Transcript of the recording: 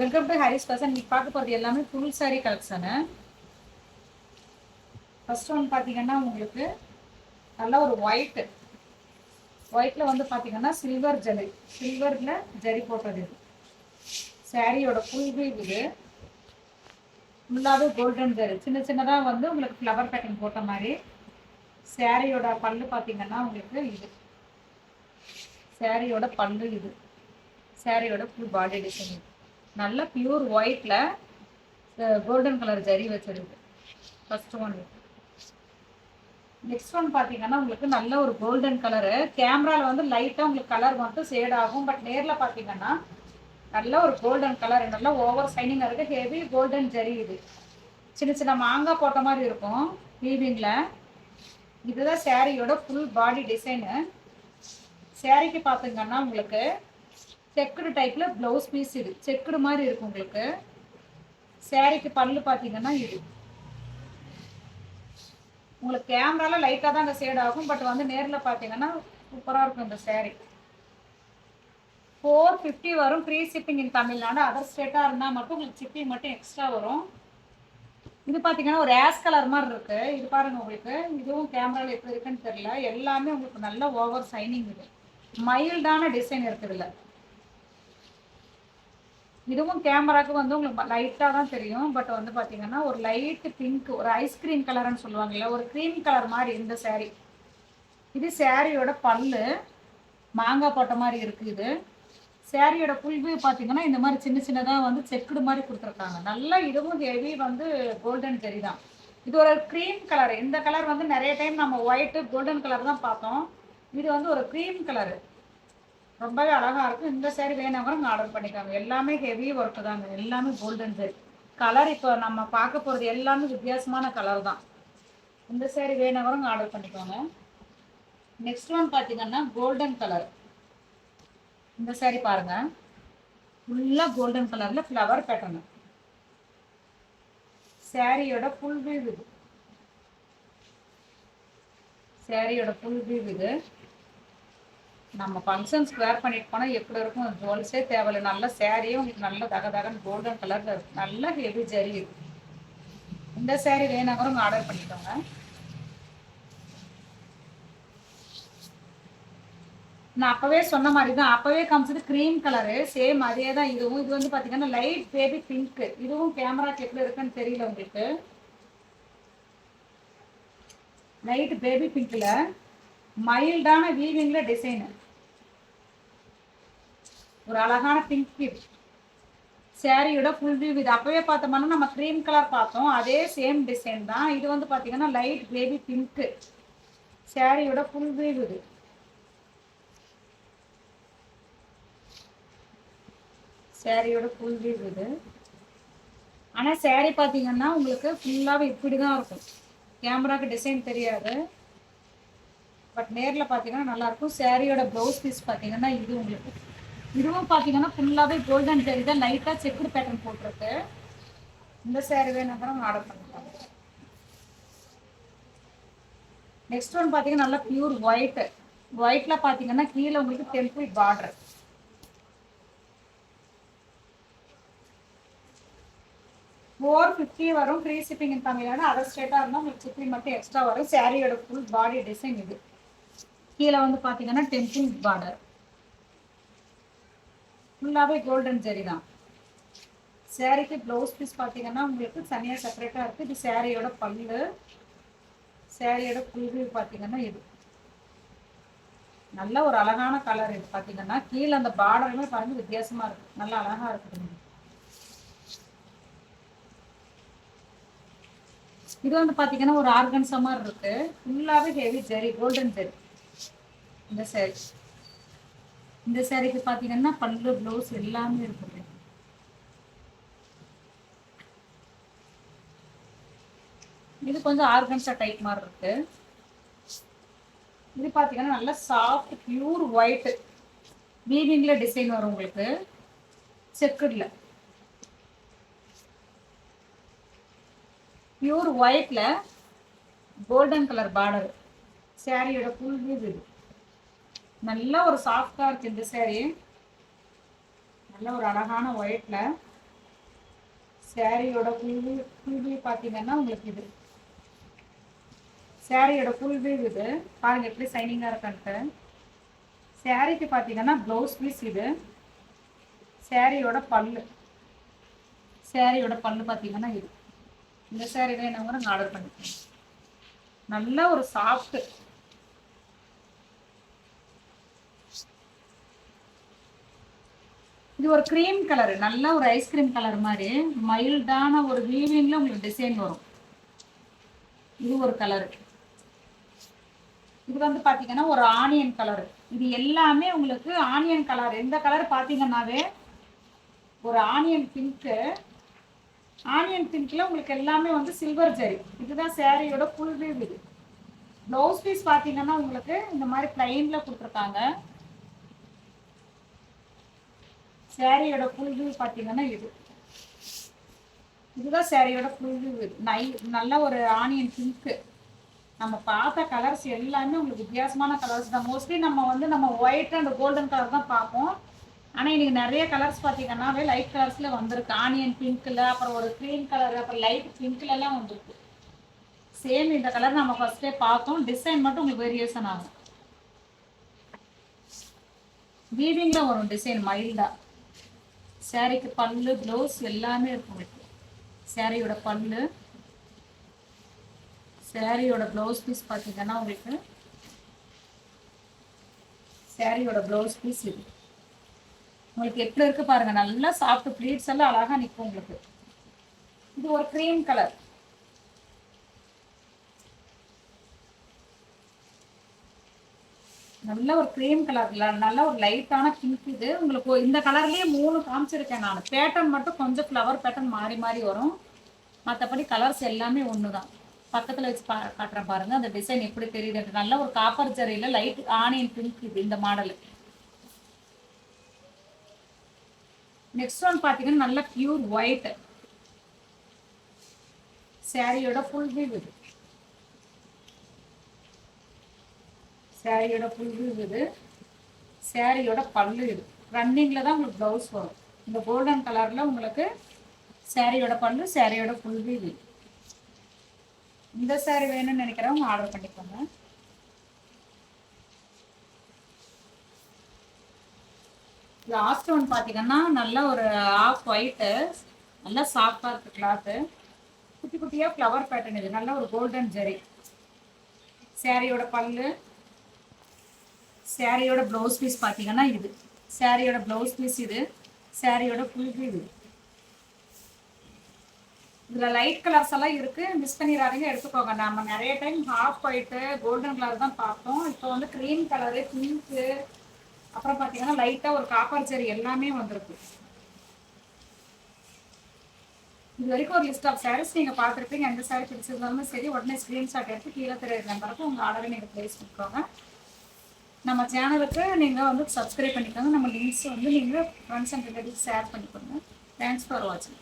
Welcome to Harris fashion. இன்னைக்கு பார்க்க போகிறது எல்லாமே ஃபுல் சாரீ கலெக்ஷனு. ஃபர்ஸ்ட் ஒன்று பார்த்தீங்கன்னா உங்களுக்கு நல்ல ஒரு ஒயிட்டில் வந்து பார்த்தீங்கன்னா சில்வரில் ஜரி போட்டது. இது சாரியோட ஃபுல் வீவ். இது ஃபுல்லாகவே கோல்டன் ஜரி, சின்ன சின்னதாக வந்து உங்களுக்கு ஃப்ளவர் பேட்டர்ன் போட்ட மாதிரி. சாரியோட பல்லு பார்த்தீங்கன்னா உங்களுக்கு இது சாரியோட பல்லு. இது சாரியோட ஃபுல் பாடி டிசைன். நல்ல பியூர் ஒயிட்டில் கோல்டன் கலர் ஜரி வச்சிருக்கு ஃபர்ஸ்ட் ஒன். நெக்ஸ்ட் ஒன் பார்த்தீங்கன்னா உங்களுக்கு நல்ல ஒரு கோல்டன் கலரு. கேமராவில் வந்து லைட்டாக உங்களுக்கு கலர் மட்டும் ஷேட் ஆகும், பட் நேரில் பார்த்தீங்கன்னா நல்ல ஒரு கோல்டன் கலர், நல்லா ஓவர் சைனிங்காக இருக்குது. Heavy golden zari. இது சின்ன சின்ன மாங்காய் போட்ட மாதிரி இருக்கும் வீவிங்கில். இதுதான் சாரியோட ஃபுல் பாடி டிசைனு. சாரிக்கு பார்த்தீங்கன்னா உங்களுக்கு செக்குடு டைப்பில் ப்ளவுஸ் பீஸ். இது செக்குடு மாதிரி இருக்கும் உங்களுக்கு. சாரிக்கு பல்லு பார்த்தீங்கன்னா இது உங்களுக்கு கேமரால லைட்டாக தான் அந்த ஷேட் ஆகும், பட் வந்து நேரில் பார்த்தீங்கன்னா சூப்பராக இருக்கும் இந்த சாரீ. 450 வரும். ஃப்ரீ ஷிப்பிங் இன் தமிழ்நாடு. அதர் ஸ்டேட்டாக இருந்தால் மட்டும் உங்களுக்கு ஷிப்பிங் மட்டும் எக்ஸ்ட்ரா வரும். இது பார்த்தீங்கன்னா ஒரு ஆஷ் கலர் மாதிரி இருக்கு. இது பாருங்க உங்களுக்கு. இதுவும் கேமராவில் எப்படி இருக்குன்னு தெரியல. எல்லாமே உங்களுக்கு நல்ல ஓவர் சைனிங். இது மைல்டான டிசைன் இருக்குதுல்ல. இதுவும் கேமராவுக்கு வந்து உங்களுக்கு லைட்டாக தான் தெரியும், பட் வந்து பார்த்தீங்கன்னா ஒரு லைட் பிங்க், ஒரு ஐஸ்கிரீம் கலர்னு சொல்லுவாங்கல்ல, ஒரு க்ரீம் கலர் மாதிரி இந்த சாரீ. இது சாரியோட பல்லு மாங்காய் போட்ட மாதிரி இருக்குது. இது சாரியோட ஃபுல் வியூ பார்த்தீங்கன்னா இந்த மாதிரி சின்ன சின்னதாக வந்து செக்குடு மாதிரி கொடுத்துருக்காங்க. நல்லா இதுவும் ஹெவி வந்து கோல்டன் ஜெரி தான். இது ஒரு க்ரீம் கலர். இந்த கலர் வந்து நிறைய டைம் நம்ம ஒயிட்டு கோல்டன் கலர் தான் பார்த்தோம். இது வந்து ஒரு க்ரீம் கலரு, ரொம்பவே அழகாக இருக்கும். இந்த சேரீ வேணாங்கிறவங்க ஆர்டர் பண்ணிக்காங்க. எல்லாமே ஹெவி ஒர்க்கு தாங்க, எல்லாமே கோல்டன் சேரீ. கலர் இப்போ நம்ம பார்க்க போகிறது எல்லாமே வித்தியாசமான கலர் தான். இந்த சேரீ வேணாங்கிறவங்க ஆர்டர் பண்ணிக்கோங்க. நெக்ஸ்ட் ஒன் பார்த்தீங்கன்னா கோல்டன் கலர். இந்த சேரீ பாருங்கள், ஃபுல்லாக கோல்டன் கலரில் ஃப்ளவர் பேட்டர்னு. சாரியோட ஃபுல் வியூ இது. சாரியோட ஃபுல் வியூ இது. நம்ம ஃபங்க்ஷன்ஸ்க்கு வேர் பண்ணிட்டு போனால் எப்படி இருக்கும், ஜுவல்ஸே தேவையில்லை. நல்ல சாரியே உங்களுக்கு நல்ல தகதகன்னு கோல்டன் கலரில் இருக்கும். நல்ல ஹெவி ஜரி இருக்கு. இந்த சாரீ வேணாங்கிறவங்க ஆர்டர் பண்ணிக்கோங்க. நான் அப்போவே சொன்ன மாதிரி தான், அப்போவே காமிச்சது க்ரீம் கலரு, சேம் அதே தான் இதுவும். இது வந்து பார்த்தீங்கன்னா லைட் பேபி பிங்க்கு. இதுவும் கேமராக்கு எப்படி இருக்குன்னு தெரியல உங்களுக்கு. லைட் பேபி பிங்க்கில் மைல்டான வீவிங்கில் டிசைனு, ஒரு அழகான பிங்க். சாரியோட ஃபுல் வியூ இது. அப்பவே பார்த்தோம்னா நம்ம க்ரீம் கலர் பார்த்தோம், அதே சேம் டிசைன் தான். இது வந்து பார்த்தீங்கன்னா லைட் பேபி பிங்க்கு. சாரியோட ஃபுல் வியூ இது. சாரியோட ஃபுல் வியூ இது. ஆனால் சாரி பார்த்தீங்கன்னா உங்களுக்கு ஃபுல்லாகவே இப்படி தான் இருக்கும். கேமராக்கு டிசைன் தெரியாது, பட் நேரில் பார்த்தீங்கன்னா நல்லாயிருக்கும். சாரியோட ப்ளவுஸ் பீஸ் பார்த்தீங்கன்னா இது உங்களுக்கு. இதுவும் பார்த்தீங்கன்னா ஃபுல்லாகவே கோல்டன் ஜரி தான், லைட்டாக செக்குடு பேட்டர்ன் போட்டிருக்கு. இந்த சாரீ வேணுங்கிறவங்க ஆர்டர் பண்ணிக்கலாம். நெக்ஸ்ட் ஒன் பார்த்தீங்கன்னா நல்லா பியூர் ஒயிட். ஒயிட்டில் பார்த்தீங்கன்னா கீழே உங்களுக்கு டெம்பிள் பார்டர். $450 வரும். ஃப்ரீ ஷிப்பிங் இன் தமிழ்நாடு. அதர் ஸ்டேட்டாக இருந்தால் உங்களுக்கு ஷிப்பிங் மட்டும் எக்ஸ்ட்ரா வரும். சாரியோட ஃபுல் பாடி டிசைன் இது. கீழே வந்து பார்த்தீங்கன்னா டெம்பிள் பார்டர், ஃபுல்லாகவே கோல்டன் ஜெரி தான். சாரிக்கு ப்ளவுஸ் பீஸ் பார்த்தீங்கன்னா உங்களுக்கு தனியாக செப்பரேட்டாக இருக்குது. இது சாரியோட பல்லு. சாரியோட ஃபுல் வியூ பார்த்தீங்கன்னா இது நல்ல ஒரு அழகான கலர். இது பார்த்தீங்கன்னா கீழே அந்த பார்டருமே பாருங்க வித்தியாசமாக இருக்குது, நல்லா அழகாக இருக்குது. இது வந்து பார்த்தீங்கன்னா ஒரு ஆர்கன்ஸா மாதிரி இருக்கு. ஃபுல்லாகவே ஹெவி ஜெரி, கோல்டன் ஜெரி. இந்த சாரிக்கு பார்த்தீங்கன்னா பல்லு ப்ளவுஸ் எல்லாமே இருக்குது. இது கொஞ்சம் ஆர்கன்ஸா டைப் மாதிரி இருக்கு. இது பார்த்தீங்கன்னா நல்ல சாஃப்ட் பியூர் ஒயிட் வீவிங்ல டிசைன் வரும் உங்களுக்கு. செக்குடில் பியூர் ஒயிட்ல கோல்டன் கலர் பார்டர். சாரியோட ஃபுல் வியூ இது. நல்ல ஒரு சாஃப்டா இருக்கு இந்த சாரி. நல்ல ஒரு அழகான ஒயிட்ல சாரியோட ஃபுல் வியூ பார்த்தீங்கன்னா உங்களுக்கு இது சாரியோட ஃபுல் வியூ இது பாருங்க எப்படி சைனிங்காக இருக்கான்ட்டு. சாரிக்கு பார்த்தீங்கன்னா ப்ளவுஸ் பீஸ் இது. சாரியோட பல்லு பார்த்தீங்கன்னா இது. இந்த சாரி வேணுங்கிற ஆர்டர் பண்ணிக்கோங்க. நல்ல ஒரு சாஃப்ட், இது ஒரு க்ரீம் கலரு, நல்ல ஒரு ஐஸ்கிரீம் கலர் மாதிரி மைல்டான ஒரு வீவிங்ல உங்களுக்கு டிசைன் வரும். இது ஒரு கலரு. இது வந்து பார்த்தீங்கன்னா ஒரு ஆனியன் கலரு. இது எல்லாமே உங்களுக்கு ஆனியன் கலர். எந்த கலர் பார்த்தீங்கன்னாவே ஒரு ஆனியன் பிங்க்கு. ஆனியன் பிங்க்ல உங்களுக்கு எல்லாமே வந்து சில்வர் ஜரி. இதுதான் சாரியோட ஃபுல் வியூ. இது ப்ளவுஸ் பீஸ் பார்த்தீங்கன்னா உங்களுக்கு இந்த மாதிரி பிளைன்ல கொடுத்துருக்காங்க. சாரியோட ஃபுல் வியூ பார்த்தீங்கன்னா இதுதான் சாரியோட ஃபுல் வியூ. நல்ல ஒரு ஆனியன் பிங்க்கு. நம்ம பார்த்த கலர்ஸ் எல்லாமே உங்களுக்கு வித்தியாசமான கலர்ஸ் தான். மோஸ்ட்லி நம்ம ஒயிட் அண்ட் கோல்டன் கலர் தான் பார்ப்போம். ஆனால் இன்னைக்கு நிறைய கலர்ஸ் பார்த்தீங்கன்னாவே லைட் கலர்ஸில் வந்திருக்கு. ஆனியன் பிங்க்கில், அப்புறம் ஒரு க்ரீம் கலர், அப்புறம் லைட் பிங்க்லலாம் வந்திருக்கு. சேம் இந்த கலர் நம்ம ஃபர்ஸ்டே பார்த்தோம். டிசைன் மட்டும் உங்களுக்கு வேரியேஷன் ஆகும். வீவிங்கில் வரும் டிசைன் மைல்டாக. சாரிக்கு பல்லு, ப்ளவுஸ் எல்லாமே இருக்கும் உங்களுக்கு. சாரியோட பல்லு, சாரியோட ப்ளவுஸ் பீஸ் பார்த்தீங்கன்னா உங்களுக்கு சாரியோட ப்ளவுஸ் பீஸ் இது உங்களுக்கு எப்படி இருக்கு பாருங்க. நல்லா சாஃப்ட் ப்ளீட்ஸ் எல்லாம் அழகா நிற்கும் உங்களுக்கு. இது ஒரு க்ரீம் கலர். நல்ல ஒரு க்ரீம் கலர்ல நல்ல ஒரு லைட்டான பிங்க். இது உங்களுக்கு இந்த கலர்லயே 3 காமிச்சிருக்கேன் நான். பேட்டர்ன் மட்டும் கொஞ்சம் ஃப்ளவர் பேட்டர்ன் மாறி மாறி வரும். மற்றபடி கலர்ஸ் எல்லாமே ஒன்று தான். பக்கத்தில் வச்சு காட்டுறேன் பாருங்க அந்த டிசைன் எப்படி தெரியுது. நல்ல ஒரு காப்பர் ஜரியில் லைட் ஆனியன் பிங்க் இது இந்த மாடல். நெக்ஸ்ட் ஒன் பார்த்தீங்கன்னா நல்ல பியூர் ஒயிட். சாரியோட ஃபுல் வியூ இது. சாரியோட ஃபுல் வியூ இது. சாரியோட பல்லு இது. ரன்னிங்ல தான் உங்களுக்கு ப்ளவுஸ் வரும். இந்த கோல்டன் கலர்ல உங்களுக்கு சாரியோட பல்லு, சாரியோட ஃபுல் வியூ இது. இந்த சாரி வேணும்னு நினைக்கிறவங்க ஆர்டர் பண்ணிக்கோங்க. லாஸ்ட் ஒன் பார்த்தீங்கன்னா நல்ல ஒரு ஆஃப் ஒயிட்டு, நல்லா சாஃப்டாக இருக்குது கிளாத்து. குட்டி குட்டியாக ஃப்ளவர் பேட்டர்ன் இது. நல்ல ஒரு கோல்டன் ஜரி. சாரியோட பல்லு, சாரியோட ப்ளவுஸ் பீஸ் பார்த்தீங்கன்னா இது. சாரியோட ப்ளவுஸ் பீஸ் இது. சாரியோட ஃபுல் வியூ இது. இதில் லைட் கலர்ஸ் எல்லாம் இருக்குது, மிஸ் பண்ணிடாதீங்க, எடுத்துக்கோங்க. நம்ம நிறைய time half white golden colour தான் பார்த்தோம். இப்போ வந்து க்ரீம் கலரு, பிங்க்கு, அப்புறம் பார்த்தீங்கன்னா லைட்டாக ஒரு காப்பர் ஜரி எல்லாமே வந்திருக்கு. இது வரைக்கும் ஒரு லிஸ்ட் ஆஃப் சாரீஸ் நீங்கள் பார்த்துருப்பீங்க. எந்த சாரீ பிடிச்சிருந்தாலும் சரி உடனே ஸ்க்ரீன்ஷாட் எடுத்து கீழே தெரியுற நம்பருக்கு உங்கள் ஆர்டரை நீங்கள் ப்ளேஸ் பண்ணிக்கோங்க. நம்ம சேனலுக்கு நீங்கள் வந்து சப்ஸ்கிரைப் பண்ணிக்கோங்க. நம்ம லிங்க்ஸ் வந்து நீங்கள் ஃப்ரெண்ட்ஸ் அண்ட் ரிலேட்டிவ்ஸ் ஷேர் பண்ணிக்கோங்க. தேங்க்ஸ் ஃபார் வாட்சிங்.